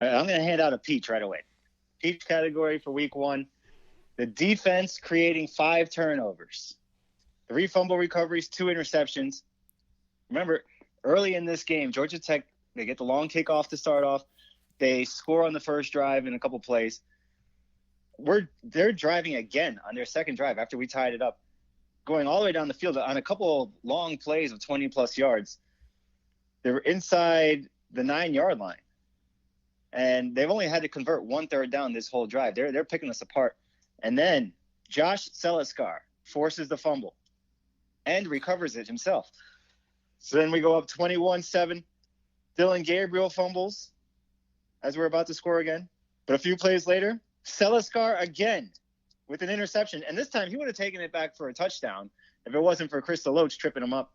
All right, I'm going to hand out a peach right away. Peach category for week 1. The defense creating 5 turnovers. 3 fumble recoveries, 2 interceptions. Remember, early in this game, Georgia Tech, they get the long kickoff to start off. They score on the first drive in a couple plays. They're driving again on their second drive after we tied it up, going all the way down the field on a couple of long plays of 20-plus yards. They were inside the 9-yard line, and they've only had to convert 1 third down this whole drive. They're picking us apart. And then Josh Celiscar forces the fumble and recovers it himself. So then we go up 21-7. Dylan Gabriel fumbles as we're about to score again. But a few plays later, Celiscar again with an interception. And this time he would have taken it back for a touchdown if it wasn't for Chris DeLoach tripping him up.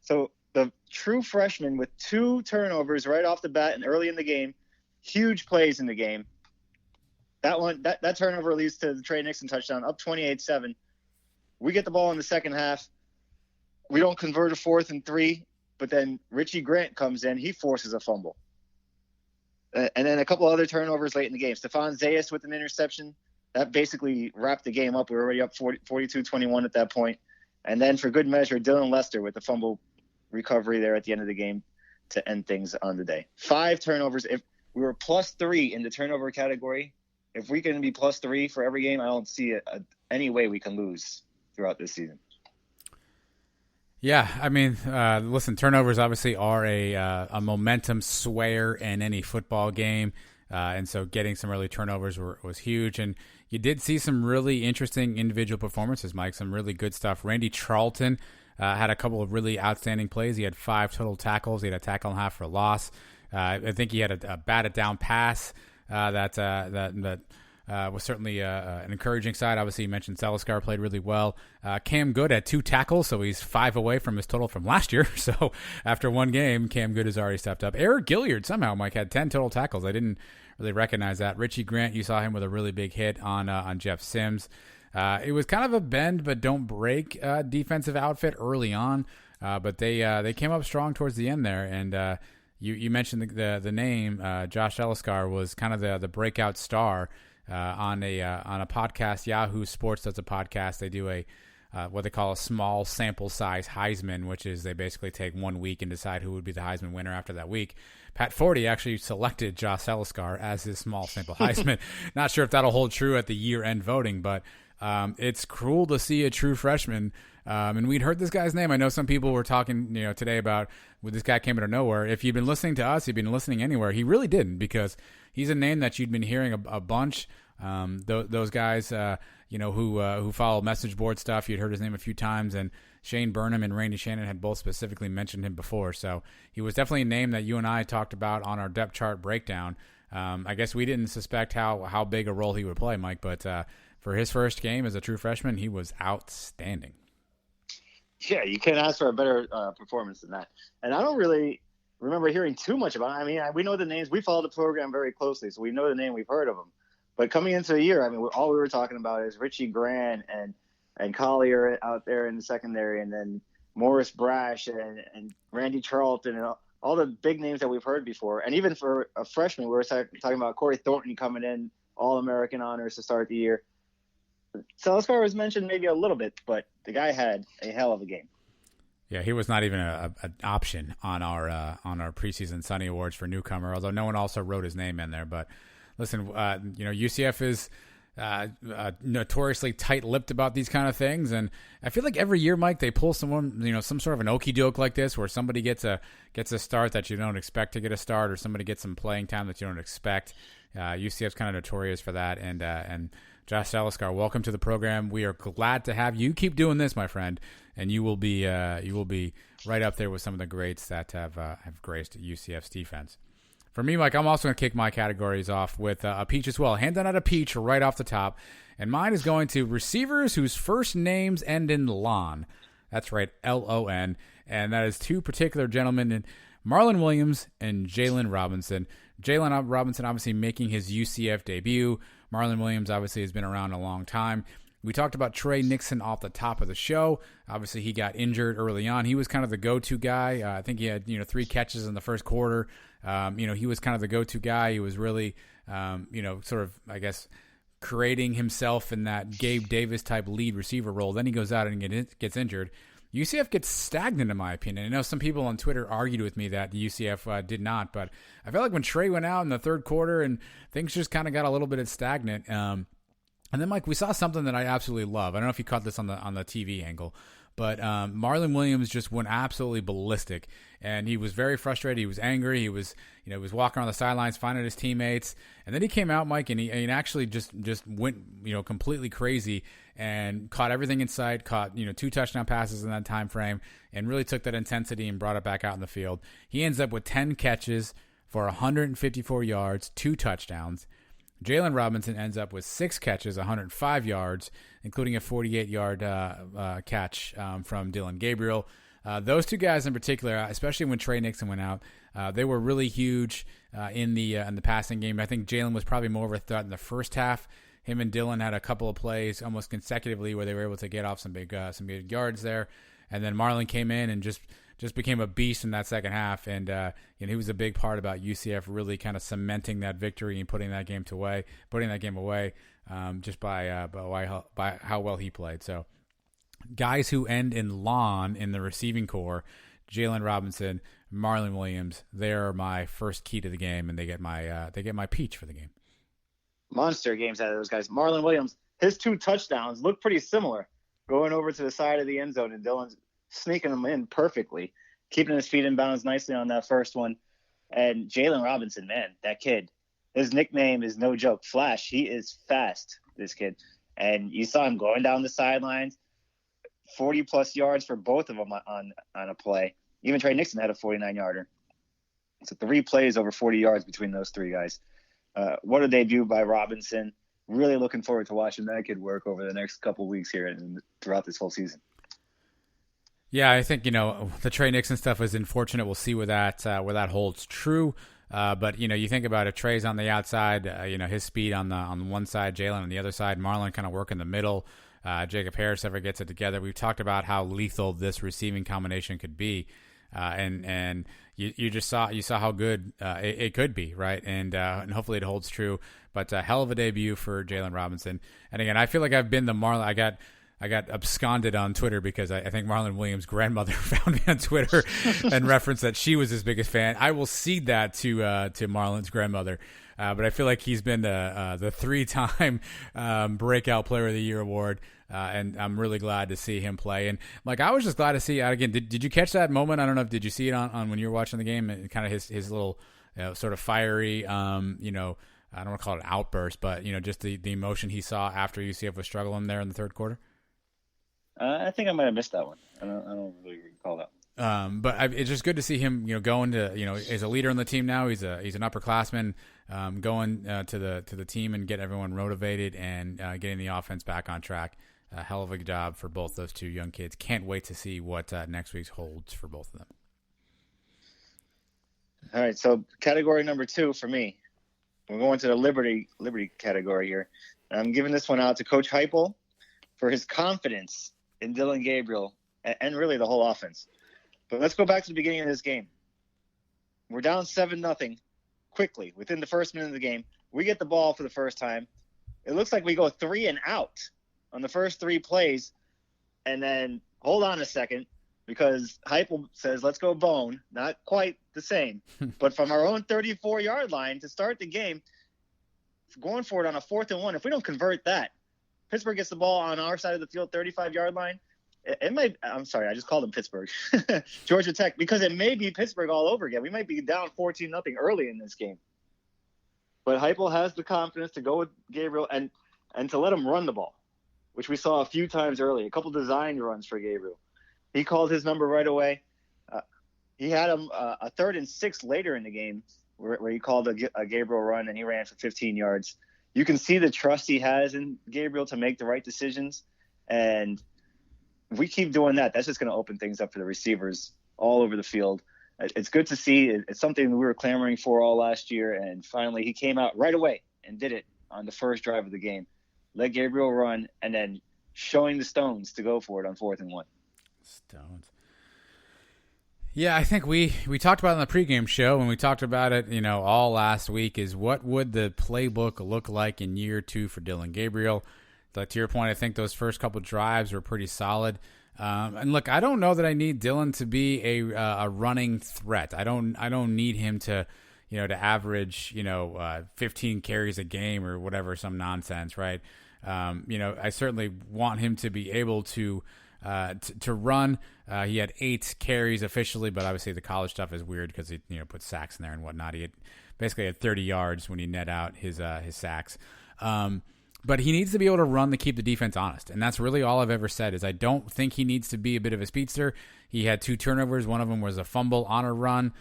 So the true freshman with 2 turnovers right off the bat and early in the game, huge plays in the game. That turnover leads to the Trey Nixon touchdown, up 28-7. We get the ball in the second half. We don't convert a 4th and 3, but then Richie Grant comes in. He forces a fumble. And then a couple other turnovers late in the game. Stephon Zayas with an interception. That basically wrapped the game up. We were already up 42-21 at that point. And then for good measure, Dylan Lester with the fumble recovery there at the end of the game to end things on the day. 5 turnovers. If we were +3 in the turnover category, if we can be +3 for every game, I don't see any way we can lose throughout this season. Yeah, I mean, listen, turnovers obviously are a momentum swayer in any football game, and so getting some early turnovers was huge. And you did see some really interesting individual performances, Mike, some really good stuff. Randy Charlton had a couple of really outstanding plays. He had 5 total tackles. He had a tackle and a half for a loss. I think he had a batted down pass that was certainly an encouraging side. Obviously, you mentioned Celiscar played really well. Cam Good had 2 tackles, so he's 5 away from his total from last year. So after 1 game, Cam Good has already stepped up. Eric Gilliard somehow, Mike, had 10 total tackles. I didn't really recognize that. Richie Grant, you saw him with a really big hit on Jeff Sims. It was kind of a bend but don't break defensive outfit early on, but they came up strong towards the end there. And you mentioned the name Josh Celiscar was kind of the breakout star. On a podcast. Yahoo Sports does a podcast. They do what they call a small sample size Heisman, which is they basically take 1 week and decide who would be the Heisman winner after that week. Pat Forty actually selected Josh Celiscar as his small sample Heisman. Not sure if that'll hold true at the year-end voting, but it's cruel to see a true freshman. And we'd heard this guy's name. I know some people were talking, today about when this guy came out of nowhere. If you'd been listening to us, you'd been listening anywhere. He really didn't, because he's a name that you'd been hearing a bunch. Those guys, who follow message board stuff, you'd heard his name a few times, and Shane Burnham and Randy Shannon had both specifically mentioned him before. So he was definitely a name that you and I talked about on our depth chart breakdown. I guess we didn't suspect how big a role he would play, Mike, but for his first game as a true freshman, he was outstanding. Yeah, you can't ask for a better performance than that. And I don't really remember hearing too much about it. I mean, we know the names. We follow the program very closely, so we know the name. We've heard of them. But coming into the year, I mean, all we were talking about is Richie Grant and Collier out there in the secondary, and then Morris Brash and Randy Charlton and all the big names that we've heard before. And even for a freshman, we were talking about Corey Thornton coming in, All-American honors to start the year. Celiscar was mentioned maybe a little bit, but the guy had a hell of a game. Yeah, he was not even an option on our preseason Sunny Awards for newcomer, although no one also wrote his name in there. But listen, UCF is notoriously tight-lipped about these kind of things, and I feel like every year, Mike, they pull someone, some sort of an okey doke like this, where somebody gets a start that you don't expect to get a start, or somebody gets some playing time that you don't expect. UCF's kind of notorious for that, and Josh Celiscar, welcome to the program. We are glad to have you. Keep doing this, my friend, and you will be right up there with some of the greats that have graced UCF's defense. For me, Mike, I'm also going to kick my categories off with a peach as well. Hand out a peach right off the top, and mine is going to receivers whose first names end in Lon. That's right, Lon, and that is 2 particular gentlemen, Marlon Williams and Jalen Robinson. Jalen Robinson obviously making his UCF debut. Marlon Williams obviously has been around a long time. We talked about Trey Nixon off the top of the show. Obviously, he got injured early on. He was kind of the go-to guy. I think he had 3 catches in the first quarter. He was kind of the go-to guy. He was really, sort of, I guess, creating himself in that Gabe Davis type lead receiver role. Then he goes out and gets injured. UCF gets stagnant, in my opinion. I know some people on Twitter argued with me that the UCF did not, but I felt like when Trey went out in the third quarter and things just kind of got a little bit stagnant. And then, Mike, we saw something that I absolutely love. I don't know if you caught this on the TV angle, but Marlon Williams just went absolutely ballistic, and he was very frustrated. He was angry. He was walking on the sidelines, finding his teammates, and then he came out, Mike, and he actually just went completely crazy and caught everything in sight. Caught 2 touchdown passes in that time frame, and really took that intensity and brought it back out in the field. He ends up with 10 catches for 154 yards, 2 touchdowns. Jalen Robinson ends up with 6 catches, 105 yards, including a 48-yard catch from Dylan Gabriel. Those 2 guys in particular, especially when Trey Nixon went out, they were really huge in the passing game. I think Jalen was probably more of a threat in the first half. Him and Dylan had a couple of plays almost consecutively where they were able to get off some big yards there, and then Marlon came in and just became a beast in that second half, and he was a big part about UCF really kind of cementing that victory and putting that game away, just by how well he played. So, guys who end in lawn in the receiving core, Jalen Robinson, Marlon Williams, they're my first key to the game, and they get my peach for the game. Monster games out of those guys. Marlon Williams, his 2 touchdowns look pretty similar, going over to the side of the end zone, and Dylan's sneaking them in perfectly, keeping his feet in bounds nicely on that first one. And Jalen Robinson, man, that kid, his nickname is no joke, Flash. He is fast, this kid. And you saw him going down the sidelines, 40-plus yards for both of them on a play. Even Trey Nixon had a 49-yarder. So 3 plays over 40 yards between those 3 guys. What a debut by Robinson. Really looking forward to watching that kid work over the next couple weeks here and throughout this whole season. Yeah, I think, the Trey Nixon stuff is unfortunate. We'll see where that holds true. But, you think about it, Trey's on the outside, his speed on one side, Jalen on the other side, Marlon kind of work in the middle. Jacob Harris ever gets it together. We've talked about how lethal this receiving combination could be. And you saw how good it could be, right? And hopefully it holds true. But a hell of a debut for Jalen Robinson. And again, I feel like I've been the Marlon. I got absconded on Twitter because I think Marlon Williams' grandmother found me on Twitter and referenced that she was his biggest fan. I will cede that to Marlon's grandmother. But I feel like he's been the 3-time Breakout Player of the Year award, and I'm really glad to see him play. And I was just glad to see again. Did you catch that moment? I don't know if did you see it on when you were watching the game? And kind of his little sort of fiery, I don't want to call it an outburst, but just the emotion he saw after UCF was struggling there in the third quarter. I think I might have missed that one. I don't really recall that. But it's just good to see him, going to, as a leader on the team now. He's an upperclassman, going to the team and get everyone motivated and getting the offense back on track. A hell of a job for both those 2 young kids. Can't wait to see what next week holds for both of them. All right, so category number 2 for me. We're going to the Liberty category here. I'm giving this one out to Coach Heupel for his confidence in Dylan Gabriel and really the whole offense. But let's go back to the beginning of this game. We're down 7-0 quickly within the first minute of the game. We get the ball for the first time. It looks like we go 3 and out on the first 3 plays. And then hold on a second, because Heupel says, let's go bone. Not quite the same. But from our own 34-yard line to start the game, going for it on a 4th and 1, if we don't convert that, Pittsburgh gets the ball on our side of the field, 35-yard line. It might – I'm sorry, I just called them Pittsburgh. Georgia Tech, because it may be Pittsburgh all over again. We might be down 14-0 early in this game. But Heupel has the confidence to go with Gabriel and to let him run the ball, which we saw a few times early, a couple design runs for Gabriel. He called his number right away. He had him a 3rd and 6 later in the game where he called a Gabriel run, and he ran for 15 yards. You can see the trust he has in Gabriel to make the right decisions. And if we keep doing that, that's just going to open things up for the receivers all over the field. It's good to see. It's something we were clamoring for all last year. And finally, he came out right away and did it on the first drive of the game. Let Gabriel run and then showing the stones to go for it on 4th and 1. Stones. Yeah, I think we talked about it on the pregame show, and we talked about it, all last week, is what would the playbook look like in year 2 for Dillon Gabriel. But to your point, I think those first couple drives were pretty solid. And look, I don't know that I need Dillon to be a running threat. I don't need him to, to average, 15 carries a game or whatever, some nonsense, right? I certainly want him to be able to run. He had 8 carries officially, but obviously the college stuff is weird because he put sacks in there and whatnot. He basically had 30 yards when he net out his sacks. But he needs to be able to run to keep the defense honest, and that's really all I've ever said. Is I don't think he needs to be a bit of a speedster. He had 2 turnovers. One of them was a fumble on a run.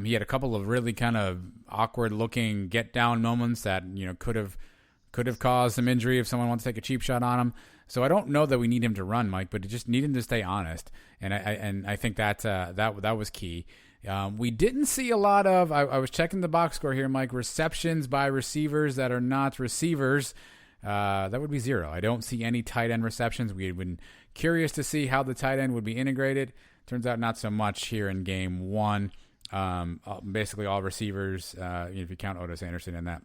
He had a couple of really kind of awkward-looking get-down moments that could have caused some injury if someone wants to take a cheap shot on him. So I don't know that we need him to run, Mike, but just need him to stay honest. And I think that was key. We didn't see a lot of. I was checking the box score here, Mike. Receptions by receivers that are not receivers. That would be 0. I don't see any tight end receptions. We had been curious to see how the tight end would be integrated. Turns out not so much here in game 1. Basically all receivers, if you count Otis Anderson in that,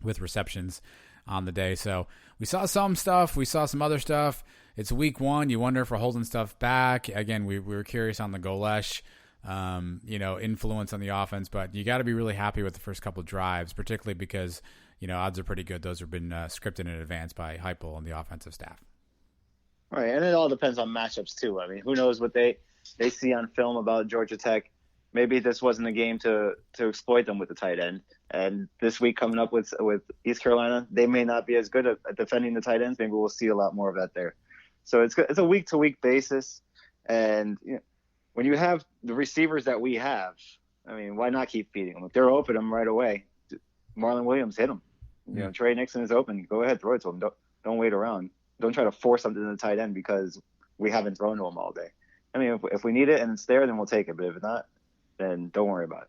with receptions on the day. So we saw some stuff. We saw some other stuff. It's week 1. You wonder if we're holding stuff back. Again, we were curious on the Golesh, influence on the offense, but you got to be really happy with the first couple of drives, particularly because, odds are pretty good. Those have been scripted in advance by Heupel and the offensive staff. Right, and it all depends on matchups too. I mean, who knows what they see on film about Georgia Tech. Maybe this wasn't a game to exploit them with the tight end. And this week coming up with East Carolina, they may not be as good at defending the tight ends. Maybe we'll see a lot more of that there. So it's a week-to-week basis. And when you have the receivers that we have, I mean, why not keep feeding them? If they're open, them right away. Marlon Williams, hit him. Trey Nixon is open. Go ahead, throw it to him. Don't wait around. Don't try to force something to the tight end because we haven't thrown to him all day. I mean, if we need it and it's there, then we'll take it. But if not, then don't worry about it.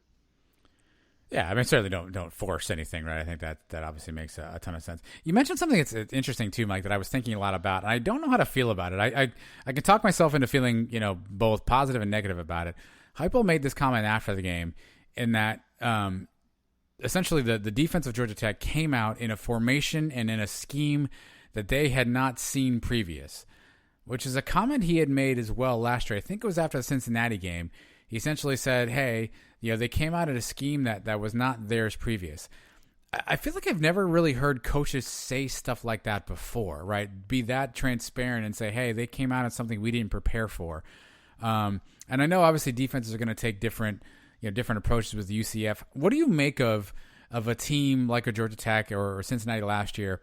Yeah, I mean, certainly don't force anything, right? I think that obviously makes a ton of sense. You mentioned something that's interesting too, Mike, that I was thinking a lot about, and I don't know how to feel about it. I can talk myself into feeling, both positive and negative about it. Heupel made this comment after the game in that essentially the defense of Georgia Tech came out in a formation and in a scheme that they had not seen previous, which is a comment he had made as well last year. I think it was after the Cincinnati game. He essentially said, hey, they came out at a scheme that was not theirs previous. I feel like I've never really heard coaches say stuff like that before, right? Be that transparent and say, hey, they came out at something we didn't prepare for. And I know obviously defenses are going to take different approaches with UCF. What do you make of a team like a Georgia Tech or Cincinnati last year,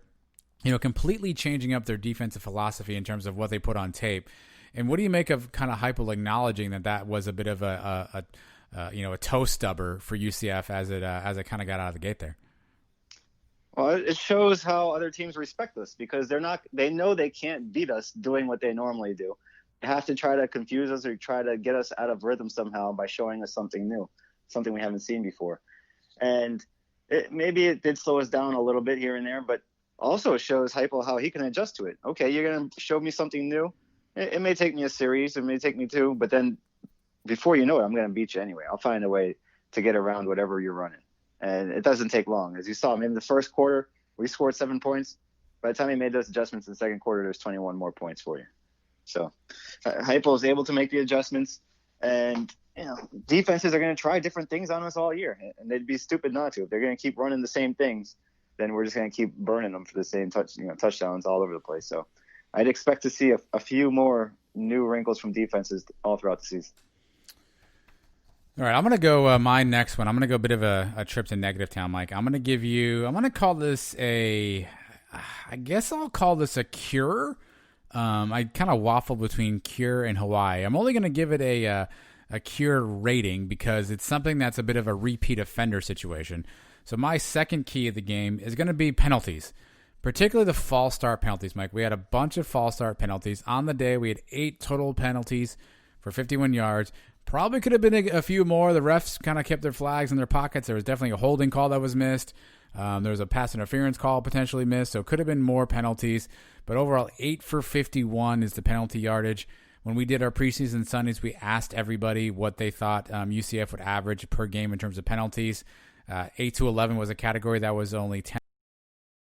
completely changing up their defensive philosophy in terms of what they put on tape? And what do you make of kind of Heupel acknowledging that was a bit of a toe stubber for UCF as it kind of got out of the gate there? Well, it shows how other teams respect us because they know they can't beat us doing what they normally do. They have to try to confuse us or try to get us out of rhythm somehow by showing us something new, something we haven't seen before. And maybe it did slow us down a little bit here and there, but also shows Heupel how he can adjust to it. Okay, you're going to show me something new. It may take me a series, it may take me 2, but then before you know it, I'm going to beat you anyway. I'll find a way to get around whatever you're running. And it doesn't take long. As you saw, maybe in the first quarter, we scored 7 points. By the time he made those adjustments in the second quarter, there's 21 more points for you. So Heupel is able to make the adjustments. And, defenses are going to try different things on us all year. And they'd be stupid not to. If they're going to keep running the same things, then we're just going to keep burning them for the same touchdowns all over the place. So I'd expect to see a few more new wrinkles from defenses all throughout the season. All right, I'm going to go my next one. I'm going to go a bit of a trip to negative town, Mike. I'm going to call this I guess I'll call this a cure. I kind of waffle between cure and Hawaii. I'm only going to give it a cure rating because it's something that's a bit of a repeat offender situation. So my second key of the game is going to be penalties, particularly the false start penalties, Mike. We had a bunch of false start penalties. On the day, we had 8 total penalties for 51 yards. Probably could have been a few more. The refs kind of kept their flags in their pockets. There was definitely a holding call that was missed. There was a pass interference call potentially missed, so it could have been more penalties. But overall, 8 for 51 is the penalty yardage. When we did our preseason Sundays, we asked everybody what they thought UCF would average per game in terms of penalties. 8 to 11 was a category that was only 10